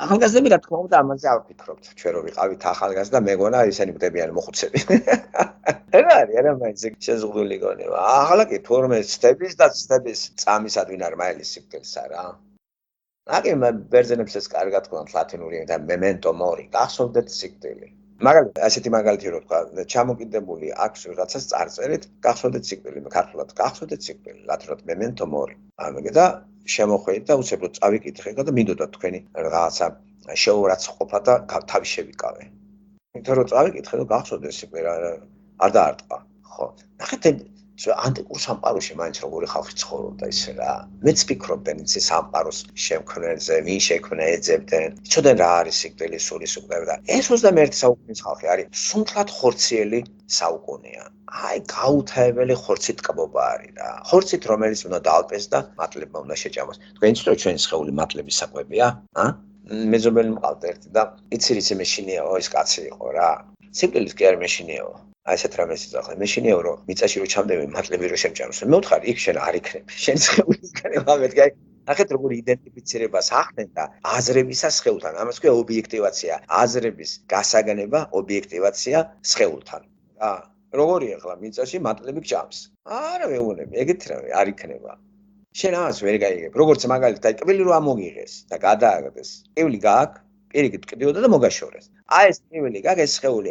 ახალგაზრდები რა თქმა უნდა ამაზე არ ვფიქრობთ, ჩვენ რო ვიყავით ახალგაზრდა, მეგონა ისინი მგდებიან მოხუცები. რა არის, არა მაინც შეზღუდული გონება. ახლა კი თორმე ცდების და ცდების წამისად ვინ არ მაილის სიკვდილს არა. აკი ბერძენებს ეს კარგად თქვენ ლათინური და memento mori, გახსოვდეთ სიკვდილი. მაგალითად, ასეთი მაგალითი რო თქვა, ჩამოკიდებული აქვს ვიღაცას წარწერით, გახსოვდეთ სიკვდილი, ქართულად გახსოვდეთ სიკვდილი, ლათინურად memento mori. ამიტომ და შემოხვედით და უცებ წავიკითხე და მინდოდა თქვენი რაღაცა შეურაცხყოფა და თავი შევიკავე. იმიტომ რომ წავიკითხე და გახსოვდეს სიკვდილი არ დაარტყა. ხო. ნახეთ ანტიკურ სამყაროში მაინც როგორი ხალხი ცხოვრობდა ისე რა. მეც ვფიქრობდნენ იცი სამყაროს შემქმნელზე, ვინ შექმნა ეძებდნენ. იცოდნენ რა არის სიკვდილი, სულის უკდები და ეს 21 საუკუნის ხალხი არის სუმთლად ხორციელი საუკუნეა. აი გაუთავებელი ხორცით ტკბობა არის რა. ხორცით რომელიც უნდა დაალპეს და მატლებმა უნდა შეჭამოს. თქვენ იცით რომ ჩვენი სხეული მატლების საკვებია? მეზობელი მყავდა ერთი და იცი მეშინიაო ეს კაცი იყო რა. სიკვდილის კი არ მეშინიაო. აი ესეთ რამეს იცახე. მეშინიაო რომ მიწაში რო ჩამდები მატლები რო შემჭამოს. მე ვთხარი იქ შენ არ იქნები. შენ სხეულისგან ამეთქი. ნახეთ როგორი იდენტიფიცირებას ახდენ და აზრებისა სხეულთან. ამას ქვია ობიექტივაცია. აზრების გასაგნება ობიექტივაცია სხეულთან. რა როგორია ახლა მიწაში მატლები გჭამს? არა მეუბნები, ეგეთი რა არ იქნება. შენ ამას ვერ გაიგებ. როგორც მაგალითად აი კბილი რო ამოგიღეს და გადააგდეს. კბილი გააკ, პირიქით კბილოდა და მოგაშორეს. აი ეს კბილი გააკ ეს სხეული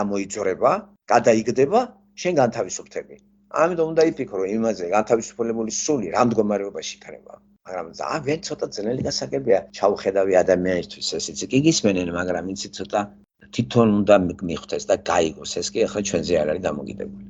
ამოიძრება, გადაიგდება, შენ განთავისუფლდები. ამიტომ უნდა იფიქრო იმაზე, განთავისუფლებული სული რა მდგომარეობაში იქნება. მაგრამ ძალიან ცოტა ძნელი გასაგებია ჩავხედავი ადამიანისთვის ეს იცი კი გისმენენ, მაგრამ იცი ცოტა თვითონ უნდა მიხვდეს და გაიგოს ეს კი ახლა ჩვენზე არ არის დამოკიდებული.